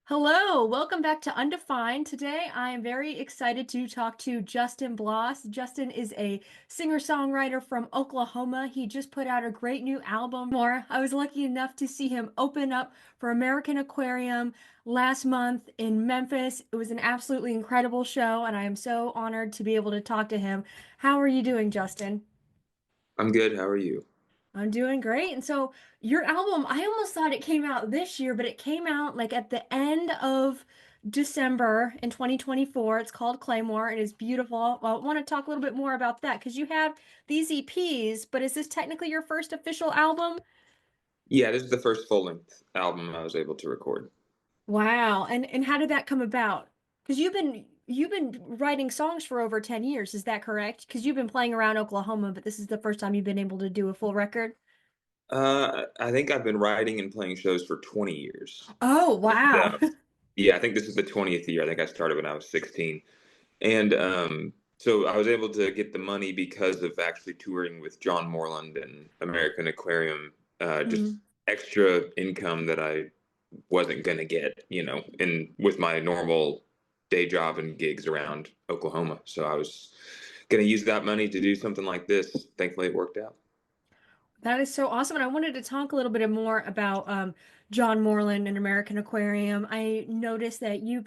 Hello, welcome back to Undefined. Today I am very excited to talk to Justin Bloss. Justin is a singer-songwriter from Oklahoma. He just put out a great new album. I was lucky enough to see him open up for American Aquarium last month in Memphis. It was an absolutely incredible show, and I am so honored to be able to talk to him. How are you doing, Justin? I'm good. How are you? I'm doing great. And so your album, I almost thought it came out this year, but it came out like at the end of December in 2024. It's called Claymore. It is beautiful. Well, I want to talk a little bit more about that because you have these EPs, but is this technically your first official album? Yeah, this is the first full-length album I was able to record. Wow. And how did that come about? Because you've been writing songs for over 10 years, is that correct? Because you've been playing around Oklahoma, but this is the first time you've been able to do a full record. I think I've been writing and playing shows for 20 years. Oh, And, wow. yeah, I think this is the 20th year. I think I started when I was 16. And so I was able to get the money because of actually touring with John Moreland and American Aquarium, just extra income that I wasn't going to get, and with my normal day job and gigs around Oklahoma. So I was going to use that money to do something like this. Thankfully, it worked out. That is so awesome. And I wanted to talk a little bit more about John Moreland and American Aquarium. I noticed that you've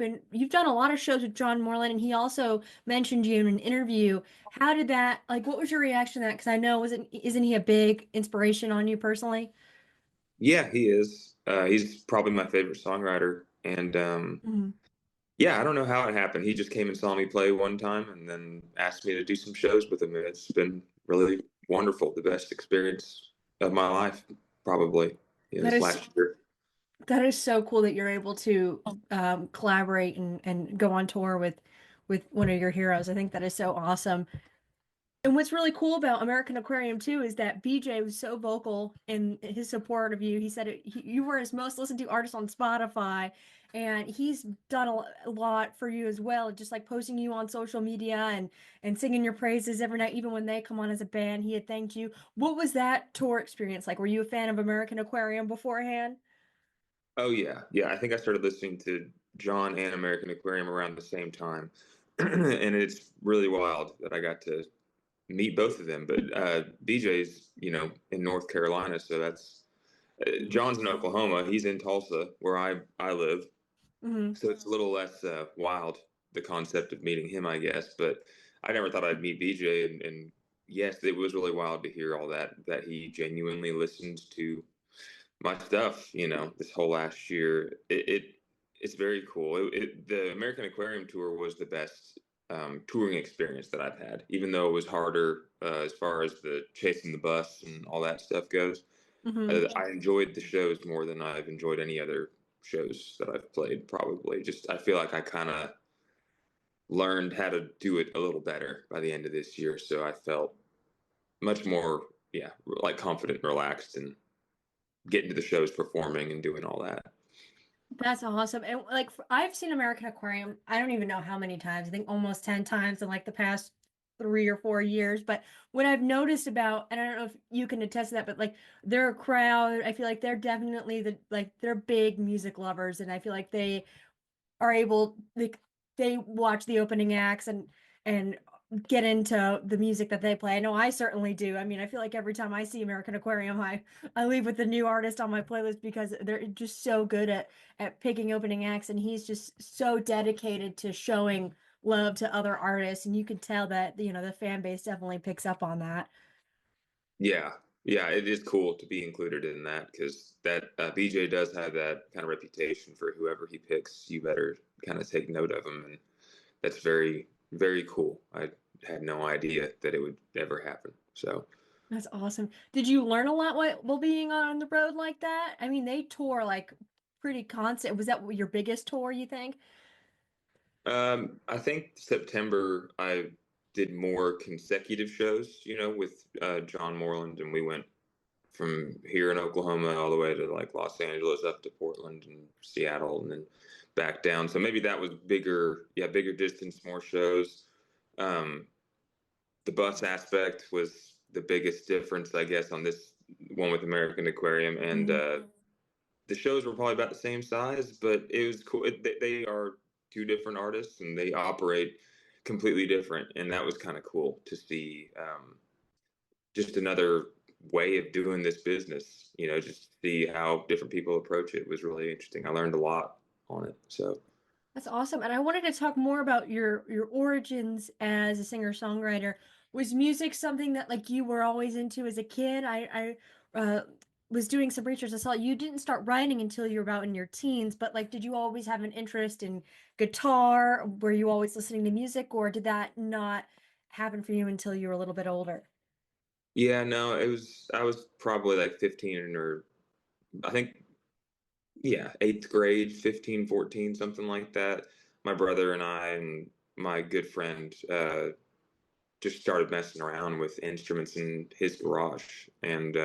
done a lot of shows with John Moreland, and he also mentioned you in an interview. How did that, like, what was your reaction to that? Because I know, isn't he a big inspiration on you personally? Yeah, he is. He's probably my favorite songwriter. And Mhm. yeah, I don't know how it happened. He just came and saw me play one time and then asked me to do some shows with him. And it's been really wonderful. The best experience of my life, probably, That this is last year. that is so cool that you're able to collaborate and go on tour with one of your heroes. I think that is so awesome. And what's really cool about American Aquarium too is that BJ was so vocal in his support of you. He said you were his most listened to artist on Spotify, and he's done a lot for you as well, just like posting you on social media and singing your praises every night, even when they come on as a band. He had thanked you. What was that tour experience like? Were you a fan of American Aquarium beforehand? Oh yeah, yeah. I think I started listening to John and American Aquarium around the same time, and it's really wild that I got to meet both of them. But BJ's, in North Carolina, so that's John's in Oklahoma. He's in Tulsa, where I live, Hmm. so it's a little less wild, the concept of meeting him, I guess. But I never thought I'd meet BJ, and yes, it was really wild to hear all that he genuinely listened to my stuff, this whole last year. It's very cool. The American Aquarium tour was the best touring experience that I've had, even though it was harder as far as the chasing the bus and all that stuff goes. Hmm. I enjoyed the shows more than I've enjoyed any other shows that I've played, probably. Just I feel like I kind of learned how to do it a little better by the end of this year. So I felt much more, yeah, like confident and relaxed and getting to the shows, performing and doing all that. That's awesome. And like I've seen American Aquarium, I don't even know how many times. I think almost 10 times in like the past 3 or 4 years. But what I've noticed about, and I don't know if you can attest to that, but like their crowd, I feel like they're definitely they're big music lovers, and I feel like they are able they watch the opening acts and get into the music that they play. I know I certainly do. I mean, I feel like every time I see American Aquarium, I leave with a new artist on my playlist because they're just so good at picking opening acts, and he's just so dedicated to showing love to other artists, and you can tell that the fan base definitely picks up on that. Yeah, yeah, it is cool to be included in that because that BJ does have that kind of reputation for whoever he picks. You better kind of take note of him, and that's very, very cool. I had no idea that it would ever happen. So, That's awesome. Did you learn a lot while being on the road like that? I mean, they tour like pretty constant. Was that your biggest tour, you think? I think September I did more consecutive shows, with John Moreland, and we went from here in Oklahoma all the way to like Los Angeles up to Portland and Seattle and then back down. So maybe that was bigger, yeah, bigger distance, more shows. Um, the bus aspect was the biggest difference, I guess, on this one with American Aquarium. And Mhm. the shows were probably about the same size, but it was cool. They are two different artists and they operate completely different, and that was kind of cool to see. Just another way of doing this business, just see how different people approach it was really interesting. I learned a lot on it. So That's awesome. And I wanted to talk more about your origins as a singer-songwriter. Was music something that like you were always into as a kid? I was doing some research. I saw you didn't start writing until you were about in your teens, but like did you always have an interest in guitar? Were you always listening to music, or did that not happen for you until you were a little bit older? yeah, no, I was probably like 15 or I think, yeah, eighth grade, 15, 14, something like that. My brother and I and my good friend just started messing around with instruments in his garage. And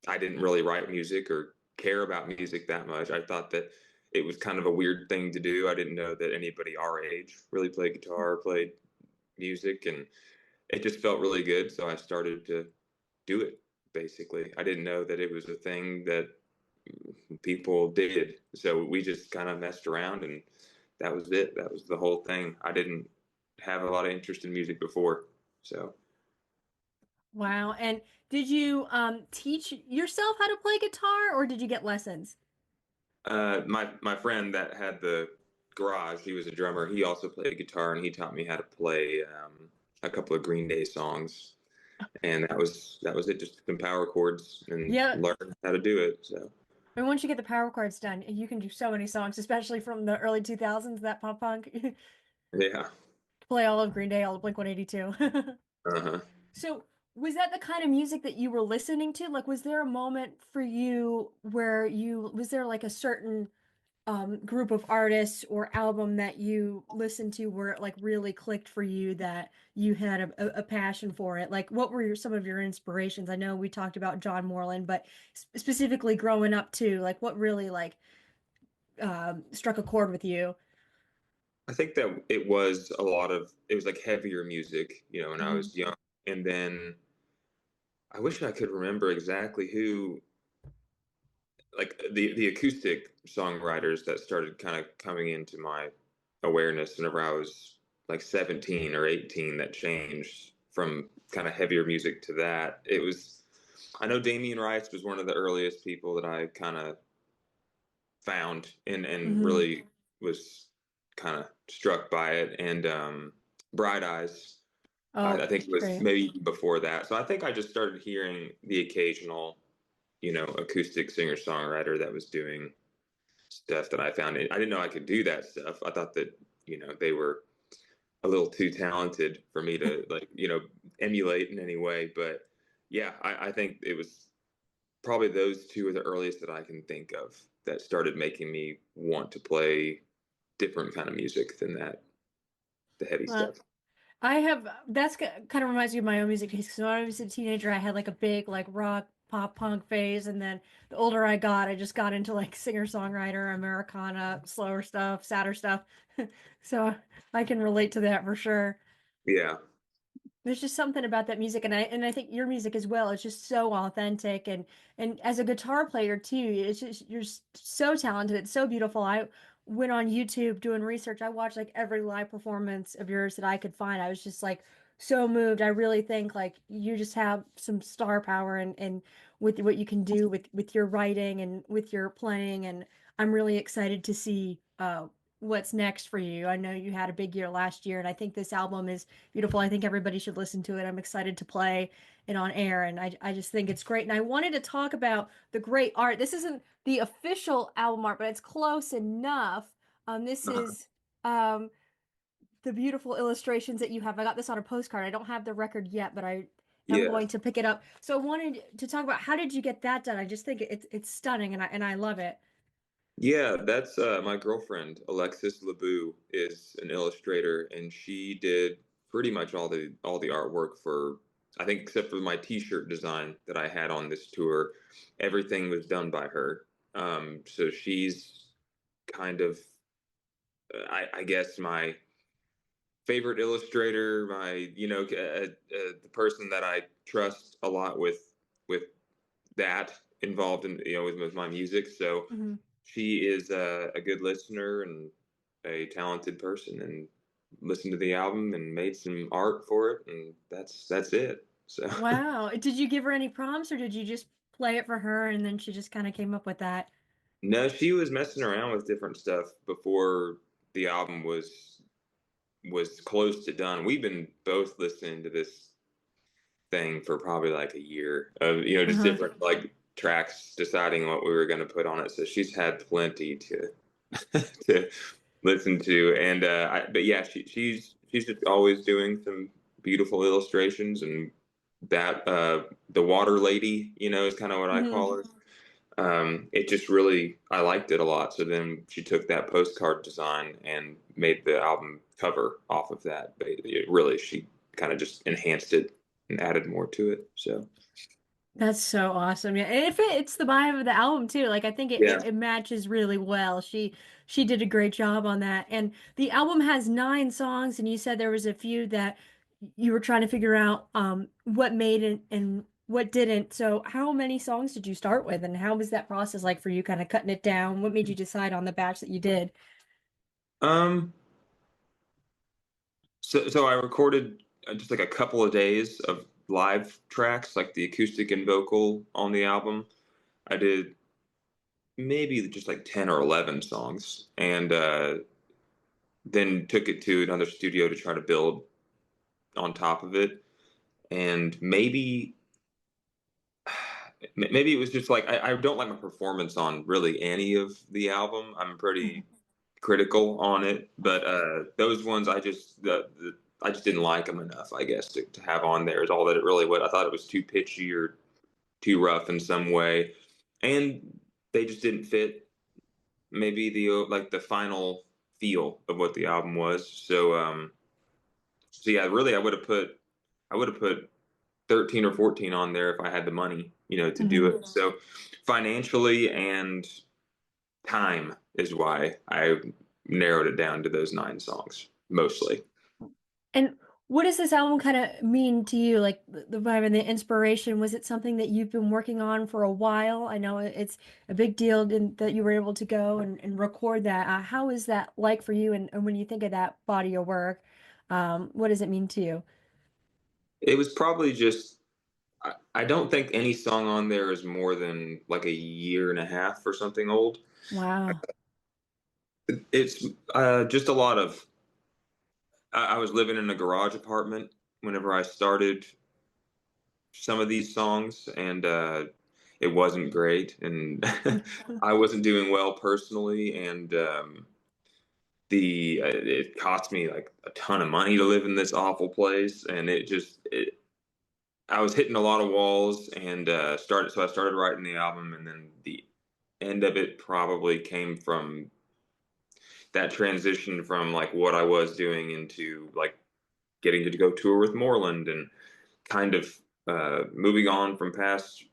I didn't really write music or care about music that much. I thought that it was kind of a weird thing to do. I didn't know that anybody our age really played guitar, played music, and it just felt really good. So I started to do it, basically. I didn't know that it was a thing that people did. So we just kind of messed around, and that was it. That was the whole thing. I didn't have a lot of interest in music before. So Wow. And did you teach yourself how to play guitar, or did you get lessons? my friend that had the garage, he was a drummer. He also played guitar, and he taught me how to play a couple of Green Day songs. And that was it. Just some power chords and Yeah. learn how to do it. So And once you get the power chords done, you can do so many songs, especially from the early 2000s, that pop punk. yeah, Play all of Green Day, all of Blink 182. uh-huh. So, was that the kind of music that you were listening to? Like, was there a moment for you where was there like a certain group of artists or album that you listened to where it like really clicked for you that you had a passion for it? Like, what were some of your inspirations? I know we talked about John Moreland, but specifically growing up too, like what really like struck a chord with you? I think that it was like heavier music, when I Hmm. was young. And then I wish I could remember exactly who, like the acoustic songwriters that started kind of coming into my awareness whenever I was like 17 or 18, that changed from kind of heavier music to that. I know Damien Rice was one of the earliest people that I kind of found and Hmm. really was kind of struck by it. And Bright Eyes, I Oh, think it was great. maybe before that. So I think I just started hearing the occasional, acoustic singer songwriter that was doing stuff that I found. I didn't know I could do that stuff. I thought that, they were a little too talented for me to like, emulate in any way. But yeah, I think it was probably those two are the earliest that I can think of that started making me want to play different kind of music than that, the heavy Well, stuff. kind of reminds me of my own music taste. Because when I was a teenager, I had like a big like rock pop punk phase, and then the older I got, I just got into like singer-songwriter, Americana, slower stuff, sadder stuff. So I can relate to that for sure. Yeah. There's just something about that music, and I think your music as well. It's just so authentic, and as a guitar player too, it's just so talented. It's so beautiful. I went on YouTube doing research. I watched like every live performance of yours that I could find. I was just like so moved. I really think like you just have some star power and with what you can do with your writing and with your playing, and I'm really excited to see what's next for you. I know you had a big year last year, and I think this album is beautiful. I think everybody should listen to it. I'm excited to play it on air, and I just think it's great. And I wanted to talk about the great art. This isn't the official album art, but it's close enough. This Uh-huh. is um, the beautiful illustrations that you have. I got this on a postcard. I don't have the record yet, but I am Yeah. going to pick it up. So I wanted to talk about how did you get that done? I just think it's stunning, and I love it. Yeah, that's my girlfriend, Alexis Labou, is an illustrator, and she did pretty much all the artwork for, I think, except for my T-shirt design that I had on this tour. Everything was done by her. So she's kind of, I guess, my favorite illustrator, my, the person that I trust a lot with that involved in with my music. So Mhm. she is a good listener and a talented person, and listened to the album and made some art for it, and that's it. So Wow. Did you give her any prompts or did you just play it for her and then she just kind of came up with that? no, she was messing around with different stuff before the album was close to done. We've been both listening to this thing for probably like a year of just Uh-huh. different like tracks, deciding what we were going to put on it. So she's had plenty to to listen to, and but yeah, she's just always doing some beautiful illustrations, and that the water lady, is kind of what I Mhm. call her. It just really, I liked it a lot. So then she took that postcard design and made the album cover off of that. But it really, she kind of just enhanced it and added more to it. So That's so awesome. Yeah. And it fits the vibe of the album too. Like I think yeah. it matches really well. She did a great job on that. And the album has 9 songs and you said there was a few that you were trying to figure out what made it and what didn't. So how many songs did you start with and how was that process like for you kind of cutting it down? What made you decide on the batch that you did? Um. So I recorded just like a couple of days of live tracks, like the acoustic and vocal on the album. I did maybe just like 10 or 11 songs, and then took it to another studio to try to build on top of it. And maybe it was just like I don't like my performance on really any of the album. I'm pretty critical on it, but those ones I just didn't like them enough, I guess, to have on there is all that it really was. I thought it was too pitchy or too rough in some way, and they just didn't fit maybe the final feel of what the album was. So yeah, really, I would have put 13 or 14 on there if I had the money, to do Mhm. it. So financially and time is why I narrowed it down to those 9 songs mostly. And what does this album kind of mean to you? Like the vibe and the inspiration, was it something that you've been working on for a while? I know it's a big deal that you were able to go and record that. How is that like for you? And when you think of that body of work, what does it mean to you? It was probably just I don't think any song on there is more than like a year and a half or something old. Wow. It's just a lot of I was living in a garage apartment whenever I started some of these songs, and it wasn't great, and I wasn't doing well personally, and the it cost me like a ton of money to live in this awful place, and I was hitting a lot of walls, and I started writing the album, and then the end of it probably came from that transition from like what I was doing into like getting to go tour with Moreland, and kind of moving on from past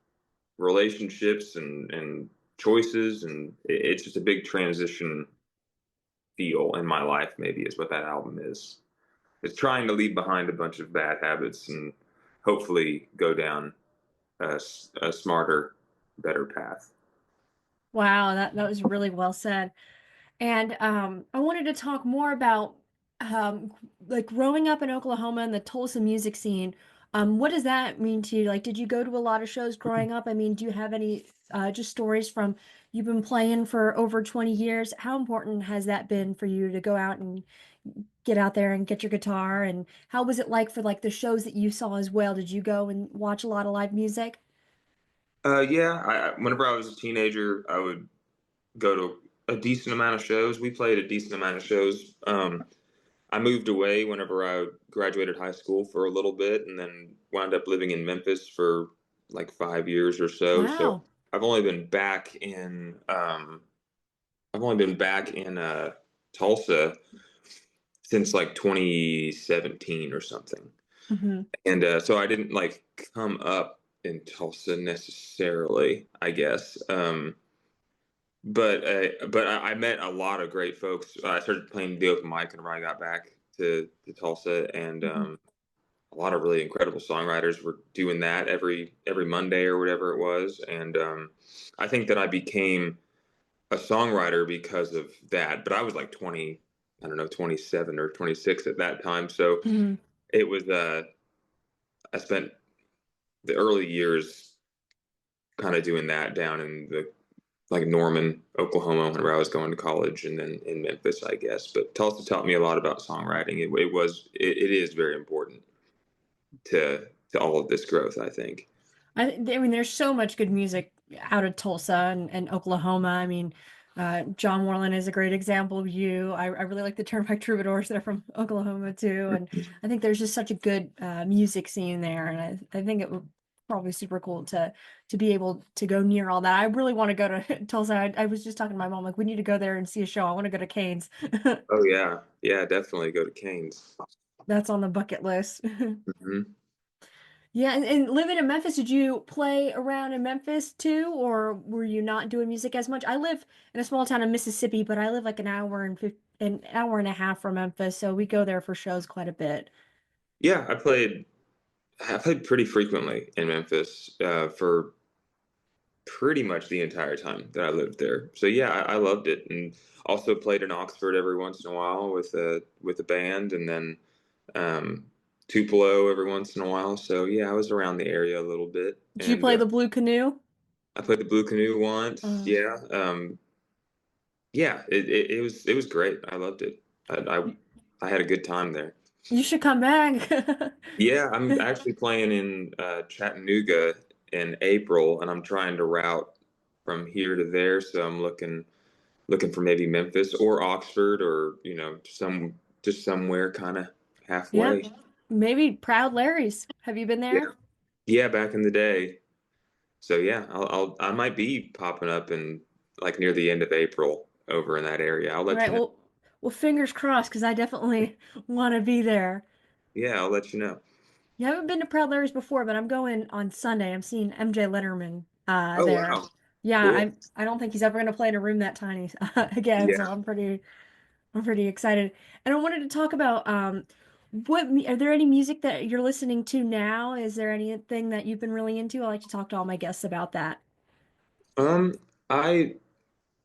relationships and choices, and it's just a big transition feel in my life. Maybe is what that album is. It's trying to leave behind a bunch of bad habits and hopefully go down a smarter, better path. Wow, that was really well said. And I wanted to talk more about like growing up in Oklahoma and the Tulsa music scene. What does that mean to you? Like, did you go to a lot of shows growing up? I mean, do you have any just stories from you've been playing for over 20 years? How important has that been for you to go out and get out there and get your guitar? And how was it like for like the shows that you saw as well? Did you go and watch a lot of live music? Yeah, whenever I was a teenager, I would go to a decent amount of shows. We played a decent amount of shows. I moved away whenever I graduated high school for a little bit, and then wound up living in Memphis for like 5 years or so. So Wow. I've only been back in Tulsa since like 2017 or something, Hmm. and so I didn't like come up in Tulsa necessarily, I guess. But I met a lot of great folks. I started playing the open mic whenever I got back to Tulsa, and Hmm. a lot of really incredible songwriters were doing that every Monday or whatever it was, and I think that I became a songwriter because of that. But I was like 20, I don't know, 27 or 26 at that time, so Mhm. it was. I spent the early years kind of doing that down in the like Norman, Oklahoma, where I was going to college, and then in Memphis, I guess. But Tulsa taught me a lot about songwriting. It is very important to all of this growth, I think. I mean, there's so much good music out of Tulsa and Oklahoma. I mean, John Moreland is a great example of you. I really like the Turnpike Troubadours that are from Oklahoma too. And I think there's just such a good music scene there. And I think it would probably super cool to be able to go near all that. I really want to go to Tulsa. I was just talking to my mom, like, we need to go there and see a show. I want to go to Canes. Oh yeah, yeah, definitely go to Canes. That's on the bucket list. Hmm. Yeah, and living in Memphis, did you play around in Memphis too, or were you not doing music as much? I live in a small town in Mississippi, but I live like an hour and a half from Memphis, so we go there for shows quite a bit. Yeah, I played pretty frequently in Memphis for pretty much the entire time that I lived there. So yeah, I loved it, and also played in Oxford every once in a while with a band, and then um, Tupelo every once in a while. So yeah, I was around the area a little bit, Did you and play the Blue Canoe? I played the Blue Canoe once. Uh, Yeah, yeah, it was great. I loved it. I had a good time there. you should come back. Yeah, I'm actually playing in Chattanooga in April, and I'm trying to route from here to there. So I'm looking for maybe Memphis or Oxford, or just somewhere kind of Yeah, halfway. maybe Proud Larry's. Have you been Yeah, there? yeah, back in the day. So yeah, I might be popping up in like near the end of April over in that area. I'll All let right, you know. well, fingers crossed, because I definitely want to be there. Yeah, I'll let you know. You haven't been to Proud Larry's before, but I'm going on Sunday. I'm seeing MJ Letterman Oh there. wow, Yeah, cool. I don't think he's ever going to play in a room that tiny again, so Yeah. I'm pretty excited. And I wanted to talk about are there any music that you're listening to now? Is there anything that you've been really into? I like to talk to all my guests about that. Um, I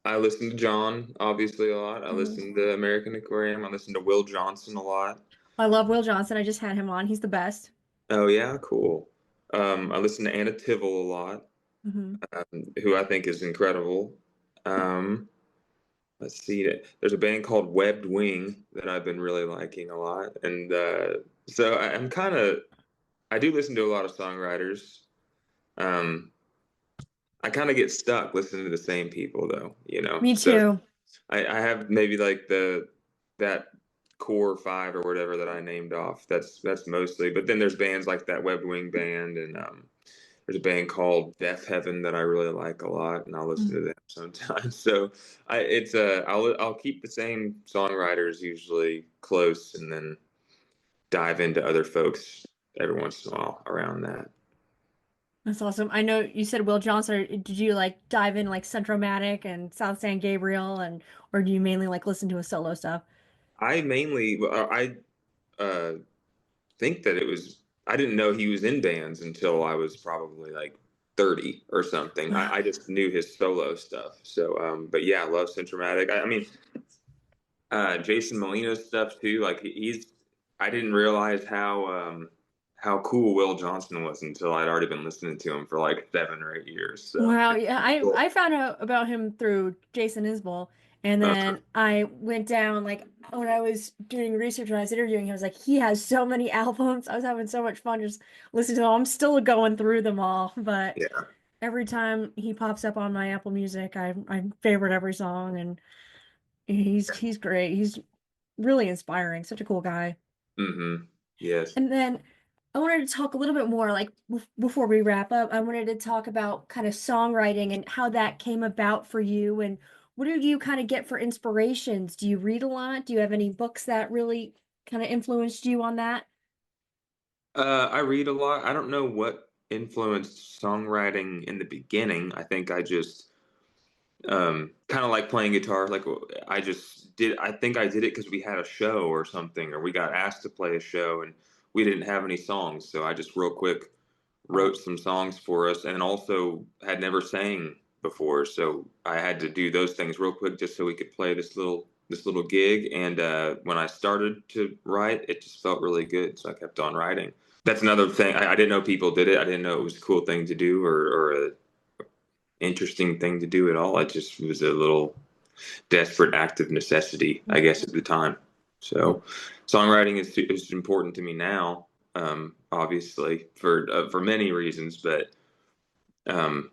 I listen to John obviously a lot. I Mhm. listen to American Aquarium. I listen to Will Johnson a lot. I love Will Johnson. I just had him on. He's the best. Oh yeah, cool. I listen to Anna Tivell a lot, Hmm. who I think is incredible. Um, let's see, there's a band called Webbed Wing that I've been really liking a lot, and so I'm kind of I do listen to a lot of songwriters. Um, I kind of get stuck listening to the same people though, Me So too. I have maybe like the that core five or whatever that I named off. That's mostly, but then there's bands like that Web Wing band, and there's a band called Death Heaven that I really like a lot, and I'll listen to them sometimes. So I'll keep the same songwriters usually close, and then dive into other folks every once in a while around that. That's awesome. I know you said Will Johnson. Did you like dive in like Centromatic and South San Gabriel or do you mainly like listen to his solo stuff? I uh, think that it was I didn't know he was in bands until I was probably like 30 or something. I just knew his solo stuff. So but yeah, I love Centromatic. I mean Jason Molina's stuff too. Like he's I didn't realize how cool Will Johnson was until I'd already been listening to him for like 7 or 8 years. So Wow, it's yeah, pretty cool. I found out about him through Jason Isbell, and Uh, then I went down like when I was doing research when I was interviewing him, I was like, he has so many albums. I was having so much fun just listening to them. I'm still going through them all, but yeah. every time he pops up on my Apple Music, I favorite every song, and he's great. He's really inspiring. Such a cool guy. Mm-hmm. Yes. And then I wanted to talk a little bit more, like before we wrap up, I wanted to talk about kind of songwriting and how that came about for you. And what do you kind of get for inspirations? Do you read a lot? Do you have any books that really kind of influenced you on that? I read a lot. I don't know what influenced songwriting in the beginning. I think I just kind of like playing guitar. Like I think I did it because we had a show or something, or we got asked to play a show, and we didn't have any songs, so I just real quick wrote some songs for us, and also had never sang before, so I had to do those things real quick just so we could play this little gig. And when I started to write, it just felt really good, so I kept on writing. That's another thing. I didn't know people did it. I didn't know it was a cool thing to do, or a interesting thing to do at all. It just was a little desperate act of necessity, I guess, at the time. So, songwriting is important to me now, obviously for many reasons, but um,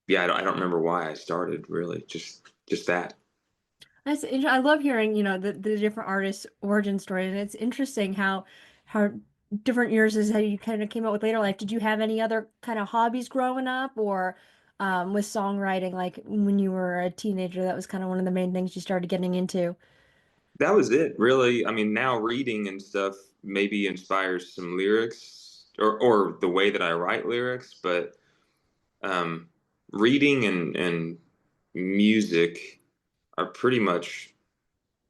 yeah, I don't remember why I started really. Just that. I love hearing, the different artists' origin story, and it's interesting how different yours is how you kind of came out with later life. Did you have any other kind of hobbies growing up, or with songwriting, like when you were a teenager, that was kind of one of the main things you started getting into? That was it, really. I mean, now reading and stuff maybe inspires some lyrics, or the way that I write lyrics, but um, reading and music are pretty much,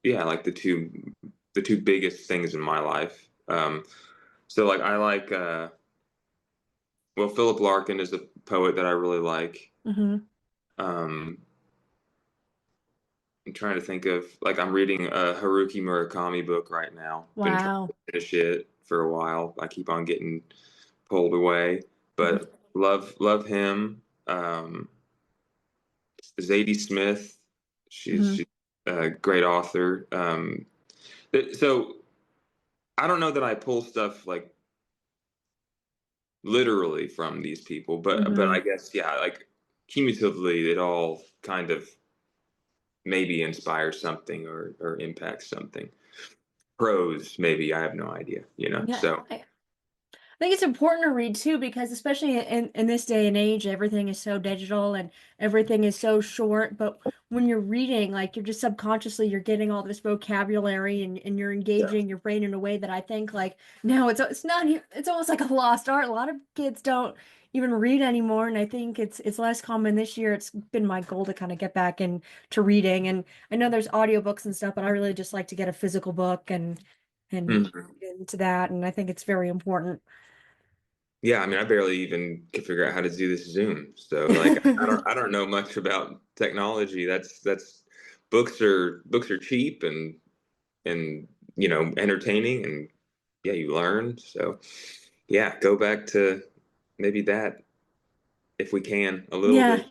yeah, like the two biggest things in my life. So like I like well, Philip Larkin is a poet that I really like. Hmm. Um, I'm trying to think of, like, I'm reading a Haruki Murakami book right now. Been trying Wow. to finish it for a while. I keep on getting pulled away, but love him. Zadie Smith, Hmm. she's a great author. So I don't know that I pull stuff like literally from these people, but I Hmm. guess, yeah, like cumulatively, it all kind of maybe inspires something, or impacts something. Prose, maybe, I have no idea, you know. Yeah, So I think it's important to read too because especially in this day and age, everything is so digital and everything is so short. But when you're reading, like you're just subconsciously you're getting all this vocabulary and you're yeah. engaging your brain in a way that I think like now it's not it's almost like a lost art. A lot of kids don't even read anymore, and I think it's less common this year. It's been my goal to kind of get back into reading. And I know there's audiobooks and stuff, but I really just like to get a physical book and Mhm. get into that. And I think it's very important. Yeah, I mean, I barely even can figure out how to do this Zoom. So like, I don't know much about technology. That's books are cheap, and entertaining, and yeah, you learn. So yeah, go back to maybe that, if we can, a little Yeah, bit.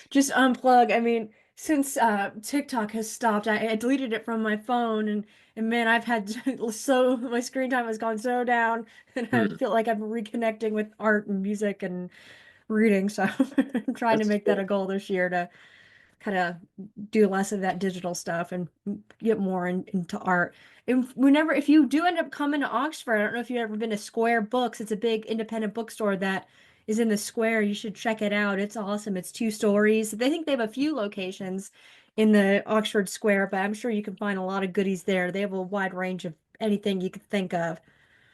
just unplug. I mean, since TikTok has stopped, I deleted it from my phone, and man, I've had so my screen time has gone so down, and I Hmm, feel like I'm reconnecting with art and music and reading. So I'm trying to that's make that a cool. goal this year to kind of do less of that digital stuff and get more into art. And whenever, if you do end up coming to Oxford, I don't know if you've ever been to Square Books. It's a big independent bookstore that is in the square. You should check it out. It's awesome. It's 2 stories. They think they have a few locations in the Oxford Square, but I'm sure you can find a lot of goodies there. They have a wide range of anything you could think of.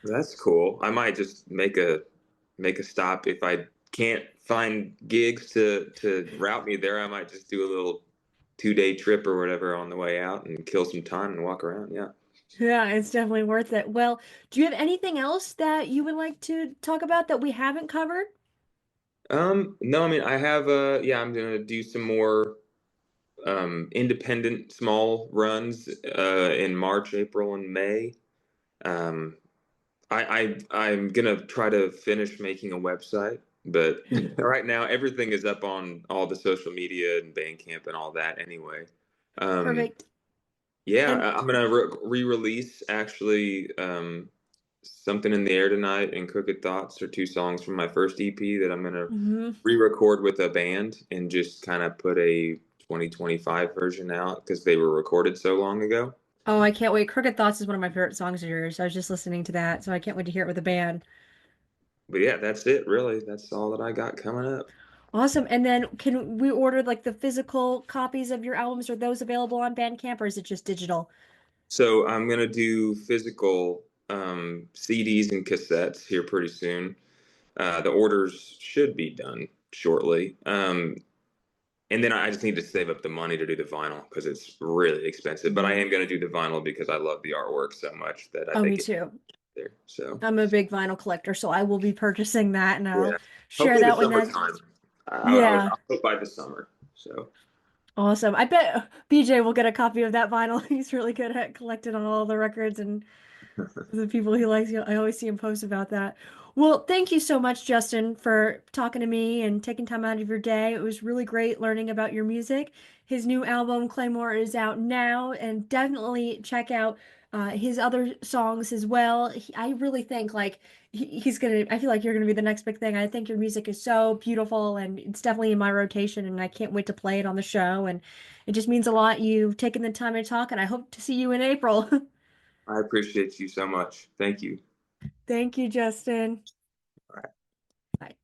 That's cool. I might just make a stop if I can't find gigs to route me there. I might just do a little 2 day trip or whatever on the way out and kill some time and walk around. Yeah. Yeah, it's definitely worth it. Well, do you have anything else that you would like to talk about that we haven't covered? No, I mean, I have yeah, I'm gonna do some more independent small runs in March, April, and May. Um, I'm gonna try to finish making a website, but right now everything is up on all the social media and Bandcamp and all that anyway. Um, Perfect. yeah, And I'm gonna re-release, actually, something in the air tonight and Crooked Thoughts are two songs from my first EP that I'm gonna mhm. re-record with a band and just kind of put a 2025 version out because they were recorded so long ago. Oh, I can't wait. Crooked Thoughts is one of my favorite songs of yours. I was just listening to that, so I can't wait to hear it with a band. But yeah, that's it really. That's all that I got coming up. Awesome. And then can we order like the physical copies of your albums? Are those available on Bandcamp or is it just digital? So I'm gonna do physical CDs and cassettes here pretty soon. The orders should be done shortly. And then I just need to save up the money to do the vinyl because it's really expensive. But I Hmm. am going to do the vinyl because I love the artwork so much that I Oh, me think too. there. So I'm a big vinyl collector, so I will be purchasing that, and yeah, I'll share hopefully the that when that. summertime. Yeah, I hope by the summer. So awesome. I bet BJ will get a copy of that vinyl. He's really good at collecting on all the records and the people he likes. I always see him post about that. Well, thank you so much, Justin, for talking to me and taking time out of your day. It was really great learning about your music. His new album, Claymore, is out now, and definitely check out his other songs as well. I really think like he's gonna. I feel like you're gonna be the next big thing. I think your music is so beautiful, and it's definitely in my rotation, and I can't wait to play it on the show. And it just means a lot you taking the time to talk, and I hope to see you in April. I appreciate you so much. Thank you. Thank you, Justin. All right. Bye.